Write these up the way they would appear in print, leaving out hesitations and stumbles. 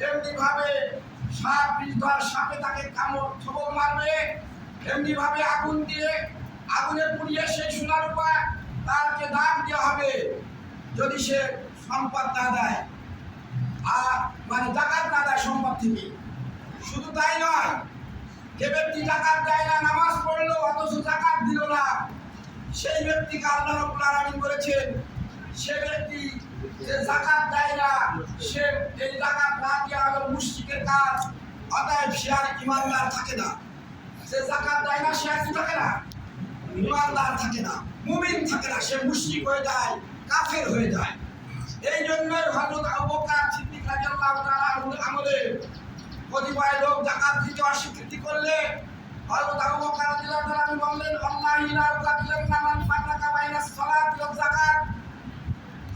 এমনি ভাবে সাপ বিষধর সাপে তাকে কামড় ছোবল মারবে, এমনি ভাবে আগুন দিয়ে আগুনে পুড়িয়ে সেই সোনার রূপা তাকে দাম দেওয়া হবে যদি সে সম্পদ না দেয়, আর মানে জাকাত না দেয় সম্পদ থেকে। শুধু তাই নয়, যে ব্যক্তি জাকাত দেয় না, নামাজ পড়লো অথচ জাকাত দিল না, সেই ব্যক্তিকে আল্লাহ রাব্বুল আলামিন বলেছেন সে ব্যক্তি যে জাকাত দেয় না, সে এই জাকাত না দেওয়া হলো মুশরিকের কাজ, অতএব সে আর ইমানদার থাকে না। সে জাকাত দেয় না, সে আর কি থাকে না? ইমানদার থাকে না, মুমিন থাকে না, সে মুশরিক হয়ে যায়, কাফের হয়ে যায়। এই জন্যই হযরত আবু বকর সিদ্দিক রাদিয়াল্লাহু তাআলা আমলে কতিপয় লোক জাকাত দিতে অস্বীকৃতি করলে হযরত আবু বকর রাদিয়াল্লাহু তাআলা বললেন, আল্লাহি লা ইলাহা মান ফারাকা বাইনাস সালাতি ওয়াজ যাকাত।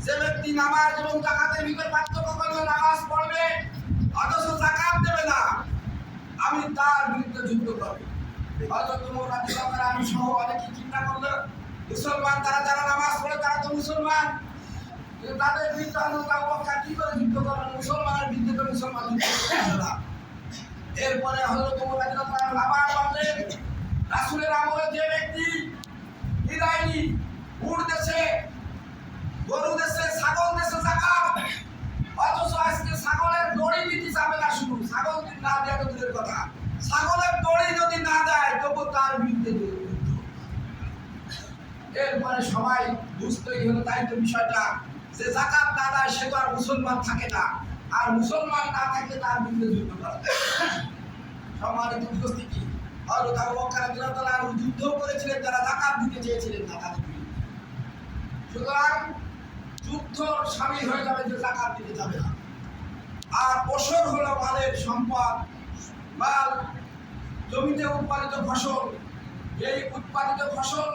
যে ব্যক্তি নামাজ এবং যাকাতের ভিতর পার্থক্য করবে, নামাজ পড়বে অথচ যাকাত দেবে না, আমি তার বিরুদ্ধে যুদ্ধ করব। হযরত ওমর রাদিয়াল্লাহু তাআলা আমি সহ অনেকে চিন্তা করলো, মুসলমান তারা যারা নামাজ পড়ে তারা তো মুসলমান, তাদের বিরুদ্ধে হযরত আবু বকর কি করে যুদ্ধ করবেন? মুসলমানের বিরুদ্ধে তো মুসলমান যুদ্ধ করবে না। এরপরে হযরত ওমর রাদিয়াল্লাহু তাআলা আবার বললেন, রাসূলের আমলে যে ব্যক্তি বিদায়নি উট দেশে, গরু দেশে, ছাগল দেশে যাকাত, অথচ আজকে ছাগলের দড়ি দিতে যাবে না, শুধু ছাগল না দেওয়া তো দূরের কথা, ছাগলের দড়ি যদি না দেয় তবু তার বিরুদ্ধে যুদ্ধ। এরপরে সবাই বুঝতেই হলো, তাই তো বিষয়টা যে যাকাত না দেয় সে তো আর মুসলমান থাকে না, আর মুসলমান না থাকলে তার বিরুদ্ধে যুদ্ধ করা। সম্মানিত উপস্থিতি, হযরত আবু বকর রাদিয়াল্লাহু তাআলা যুদ্ধ করেছিলেন যারা যাকাত দিতে চেয়েছিলেন না তাদের বিরুদ্ধে। সুতরাং যুদ্ধ শামিল হয়ে যাবে যে যাকাত দিতে যাবে না। আর ওসর হলো মালের সম্পদ, মাল জমিতে উৎপাদিত ফসল, এই উৎপাদিত ফসল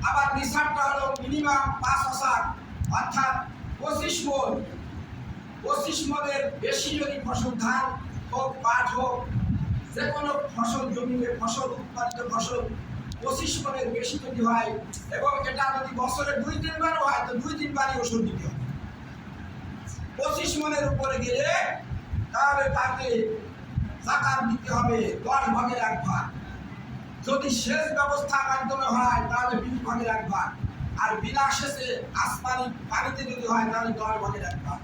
আবার নিসাবটা হলো মিনিমাম 5,000 অর্থাৎ 25 মণ। 25 মণের বেশি যদি ফসল, ধান হোক পাট হোক যে কোনো ফসল, জমিতে ফসল উৎপাদিত ফসল 25 মণের বেশি যদি হয় এবং এটা যদি বছরে 2-3 বারও হয় তো 2-3 বারই ওষুধ দিতে হবে। 25 মণের উপরে গেলে তাহলে তাকে যাকাত দিতে হবে 10 ভাগের 1 ভাগ। যদি সেচ ব্যবস্থার মাধ্যমে হয় তাহলে 20 ভাগের 1 ভাগ, আর বিনা সেচে আসমানি পানিতে যদি হয় তাহলে 10 ভাগের 1 ভাগ,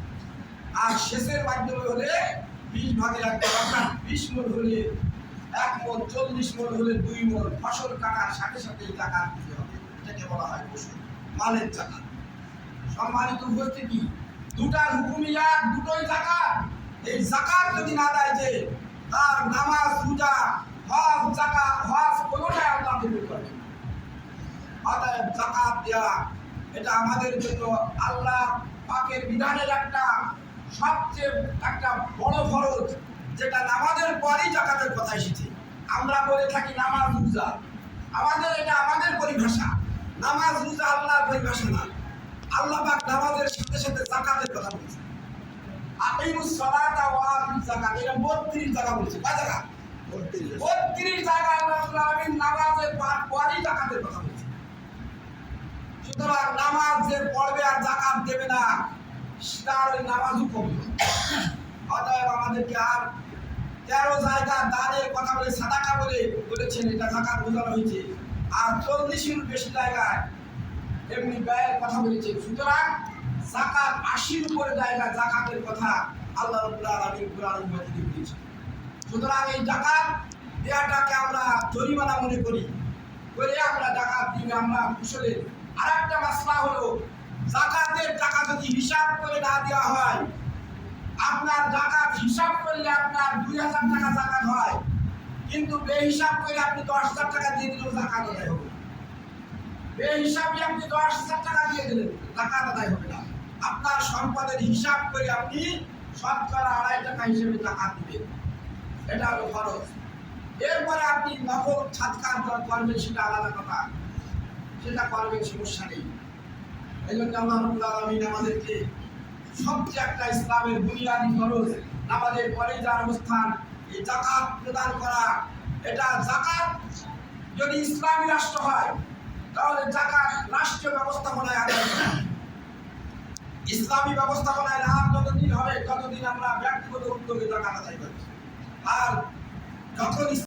আর সেচের মাধ্যমে হলে 20 ভাগের 1 ভাগ, অর্থাৎ 20 মণ হলে 1 মণ, 40 মণ হলে 2 মণ। ফসল কাটার সাথে সাথে যাকাত দিতে হবে, এটাকে বলা হয় ওষুধ, মালের যাকাত। সম্মানিত উপস্থিতি, দুটার হুকুমই এক, দুটোই যাকাত। এই যাকাত যদি না দেয় যে তার নামাজ, রোজা, হজ, যাকাত, হজ কোনোটাই আল্লাহ কবুল করবে না। অতএব যাকাত দেওয়া এটা আমাদের জন্য আল্লাহ পাকের বিধানের একটা সবচেয়ে একটা বড় ফরজ, যেটা নামাজের পরই যাকাতের কথা এসেছে। আমরা বলে থাকি নামাজ, রোজা, এটা আমাদের পরিভাষা, নামাজ রোজা আল্লাহর পরিভাষা না। আল্লাহ পাক নামাজের সাথে সাথে যাকাতের কথা বলেছে। আকিমুস সালাতা ওয়া আতুজ যাকাত, এটা 32 জায়গা বলেছে। কয় জায়গা? 32 জায়গা আল্লাহ রাব্বুল আলামিন নামাজের পরই যাকাতের কথা বলেছে। সুতরাং নামাজ যে পড়বে আর যাকাত দেবে না, তার ওই নামাজও কবুল হবে। অতএব আমাদেরকে আর 13 জায়গা দানের কথা বলে, সাদাকা বলেছেন, এটা যাকাত বোঝানো হয়েছে, আর 40-এর বেশি জায়গায় এমনি ব্যয়ের কথা বলেছেন। সুতরাং যাকাত 80-র উপরে জায়গা যাকাতের কথা আল্লাহ রাব্বুল আলামিন কোরআনের মধ্যে দিয়েছেন। সুতরাং এই যাকাত দেওয়াটাকে আমরা জরিমানা মনে করি, করে আমরা যাকাত দিই আমরা কুশলে। আর একটা মাসলা হলো, যাকাতের টাকা যদি হিসাব করে না দেওয়া হয়, আপনার যাকাত হিসাব করলে আপনার 2,000 টাকা যাকাত হয়, কিন্তু বেহিসাব করে আপনি 10,000 টাকা দিয়ে দিলেও যাকাত আদায় হবে না। বেহিসাবে আপনি 10,000 টাকা দিয়ে দিলেন, যাকাত আদায় হবে না। আপনার সম্পদের হিসাব করে আপনি শতকরা 2.5 টাকা হিসেবে যাকাত দিবেন, এটা হলো ফরজ। এরপরে আপনি নফল সাদকা করবেন, সেটা আলাদা কথা, সেটা করবেন, সমস্যা নেই। এই জন্য আল্লাহ রাব্বুল আলামিন আমাদেরকে সবচেয়ে একটা ইসলামের বুনিয়াদি ফরজ, আমাদের পরে যার অবস্থান এই যাকাত প্রদান করা। এটা যাকাত যদি ইসলামী রাষ্ট্র হয় তাহলে যাকাত রাষ্ট্রীয় ব্যবস্থাপনায় আদায় করা। ইসলামী ব্যবস্থাপনায় লাভ যতদিন হবে ততদিন আমরা ব্যক্তি ব্যক্তিগত উদ্যোগে জাকাত আদায় করছে। আর যখন